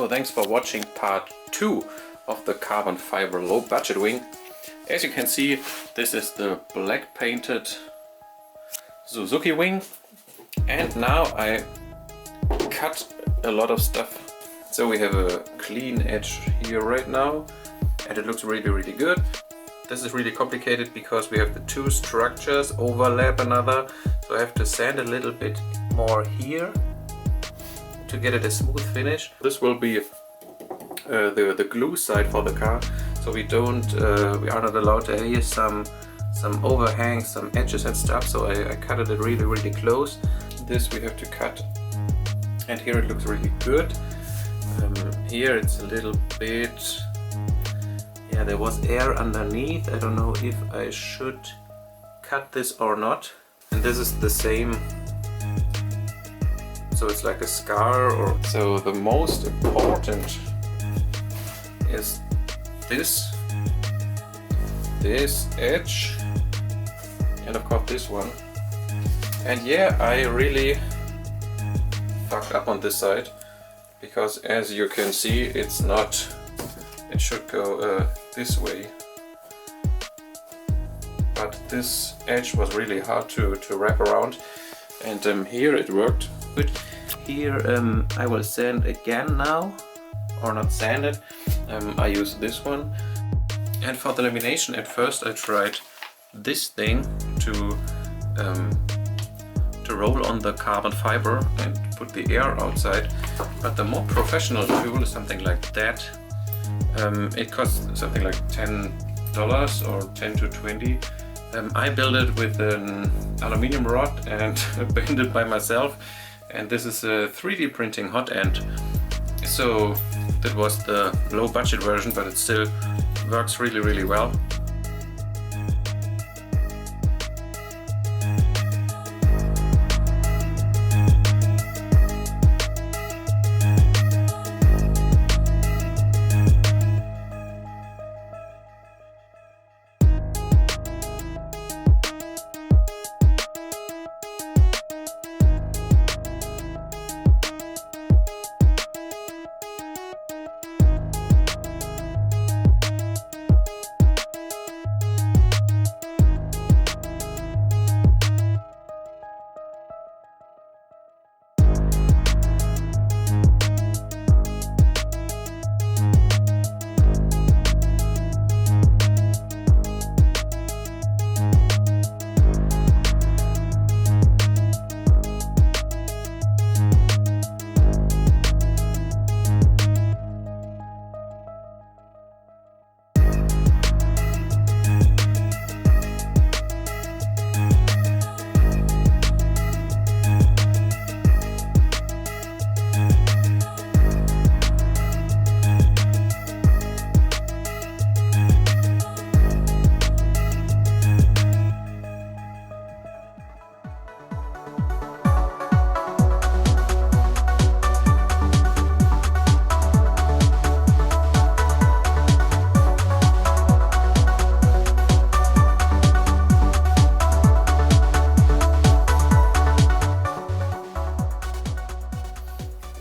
So thanks for watching part 2 of the carbon fiber low budget wing. As you can see, this is the black painted Suzuki wing, and now I cut a lot of stuff. So we have a clean edge here right now, and it looks really good. This is really complicated because we have the two structures overlap another, so I have to sand a little bit more here to get it a smooth finish. This will be the glue side for the car, so we are not allowed to have some overhangs, some edges and stuff, so I cut it really close. This we have to cut, and here it looks really good. Here it's a little bit, yeah, there was air underneath. I don't know if I should cut this or not. And this is the same, so it's like a scar. Or so the most important is this edge, and of course this one. And yeah, I really fucked up on this side, because as you can see, it's not, it should go this way, but this edge was really hard to wrap around, and here it worked good. Here I will sand again now, or not sand it, I use this one. And for the lamination, at first I tried this thing to roll on the carbon fiber and put the air outside, but the more professional tool is something like that. It costs something like $10 or 10 to 20. I built it with an aluminium rod and bent it by myself, and this is a 3D printing hot end. So that was the low budget version, but it still works really well.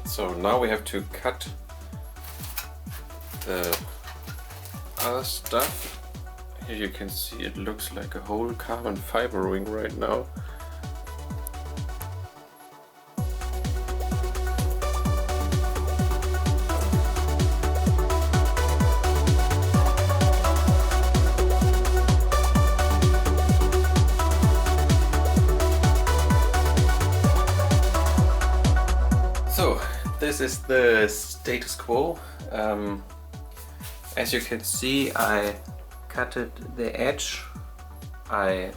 So now we have to cut the other stuff. Here you can see it looks like a whole carbon fiber ring right now. So this is the status quo. As you can see, I cutted the edge. I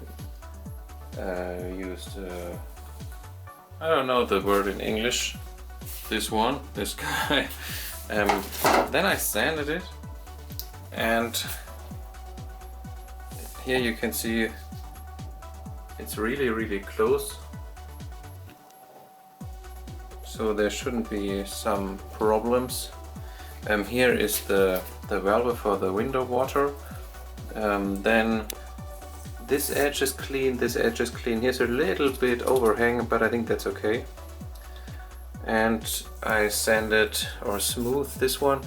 used, I don't know the word in English, this guy. Then I sanded it, and here you can see it's really close. So there shouldn't be some problems. Here is the valve for the window water. Then this edge is clean, this edge is clean. Here's a little bit overhang, but I think that's okay. and I sanded or smooth this one.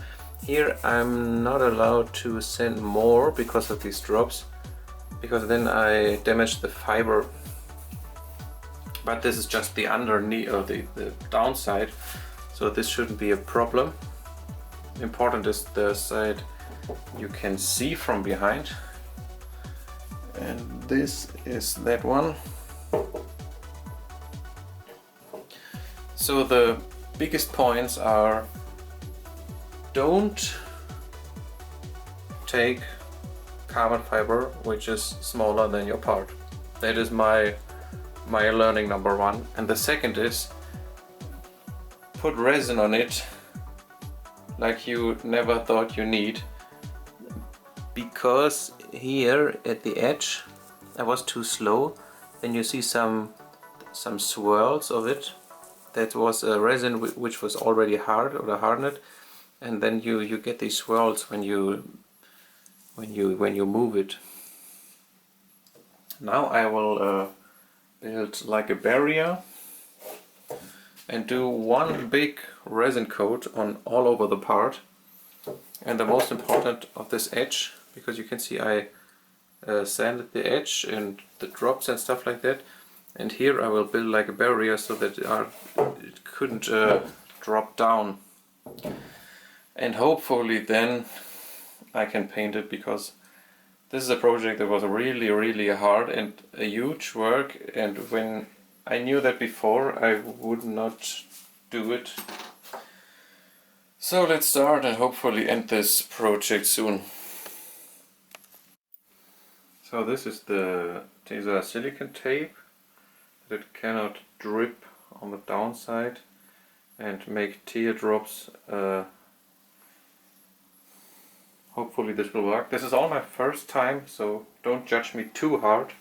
Here I'm not allowed to sand more because of these drops, because then I damage the fiber. But this is just the underneath or the downside, so this shouldn't be a problem. Important is the side you can see from behind, and this is that one. So the biggest points are: don't take carbon fiber which is smaller than your part. That is my learning number one. And the second is, put resin on it like you never thought you need, because here at the edge I was too slow. Then you see some swirls of it. That was a resin which was already hard or hardened, and then you get these swirls when you move it. Now I will build like a barrier and do one big resin coat on all over the part. And the most important of this edge, because you can see I sanded the edge and the drops and stuff like that. And here I will build like a barrier so that it couldn't drop down. And hopefully then I can paint it, because this is a project that was really hard and a huge work, and when I knew that before I would not do it. So let's start and hopefully end this project soon. So this is these are silicone tape that cannot drip on the downside and make teardrops. Hopefully this will work. This is all my first time, so don't judge me too hard.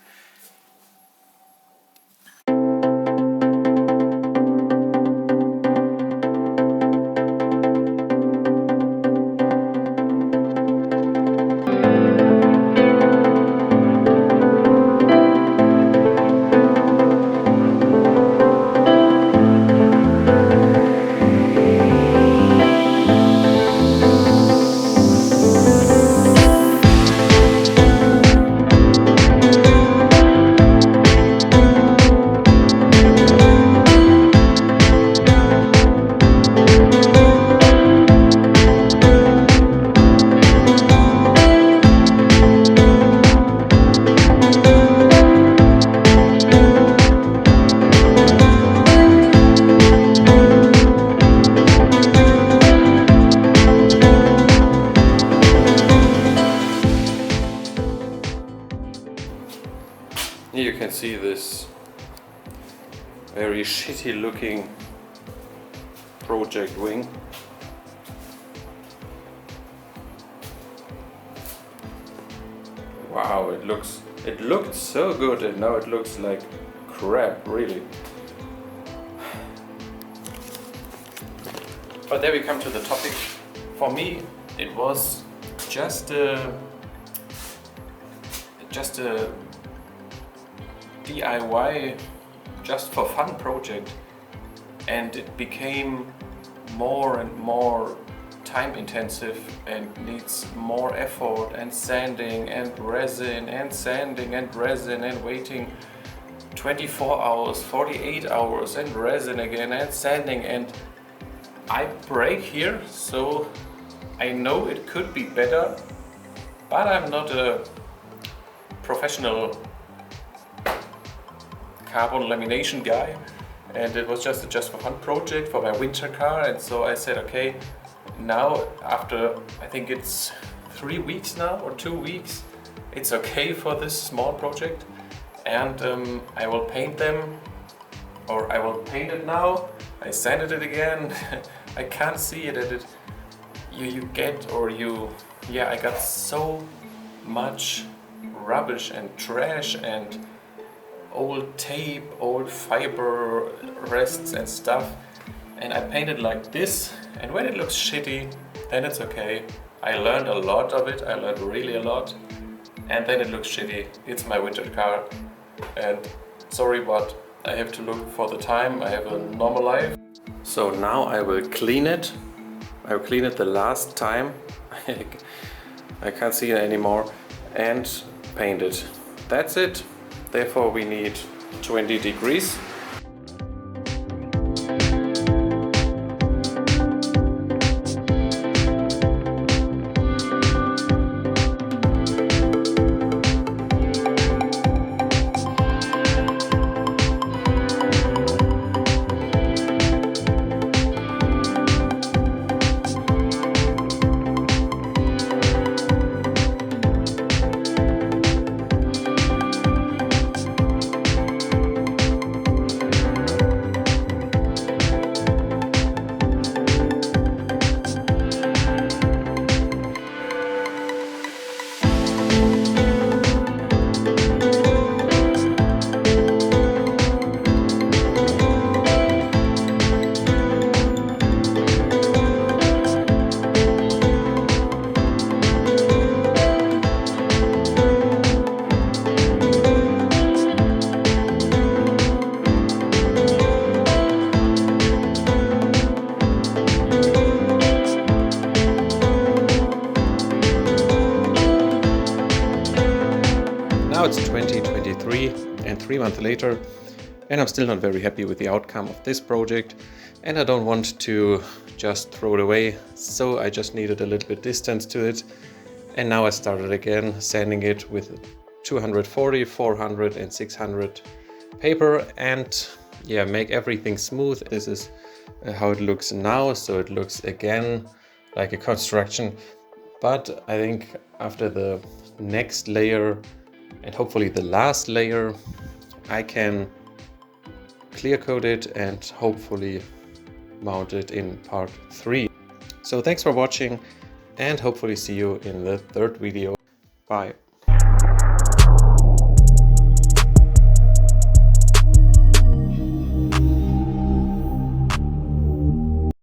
Here you can see this very shitty looking project wing. Wow, it looked so good, and now it looks like crap, really. But there we come to the topic. For me, it was just a DIY, just for fun project, and it became more and more time intensive and needs more effort and sanding and resin and sanding and resin and waiting 24 hours, 48 hours and resin again and sanding, and I break here, so I know it could be better, but I'm not a professional carbon lamination guy, and it was just a just for fun project for my winter car. And so I said, okay, now after I think it's 3 weeks now or 2 weeks, it's okay for this small project, and I will paint them, or I will paint it now. I sanded it again. I can't see it, that you get, or I got so much rubbish and trash and old tape, old fiber rests and stuff, and I painted like this, and when it looks shitty, then it's okay. I learned a lot of it, I learned really a lot, and then it looks shitty. It's my winter car, and sorry, but I have to look for the time. I have a normal life. So now I will clean it. I will clean it the last time. I can't see it anymore. And paint it. That's it. Therefore we need 20 degrees. Now it's 2023 and 3 months later, and I'm still not very happy with the outcome of this project, and I don't want to just throw it away, so I just needed a little bit distance to it. And now I started again sanding it with 240, 400 and 600 paper, and yeah, make everything smooth. This is how it looks now, so it looks again like a construction, but I think after the next layer and hopefully the last layer, I can clear coat it and hopefully mount it in part 3. So thanks for watching, and hopefully see you in the third video. Bye.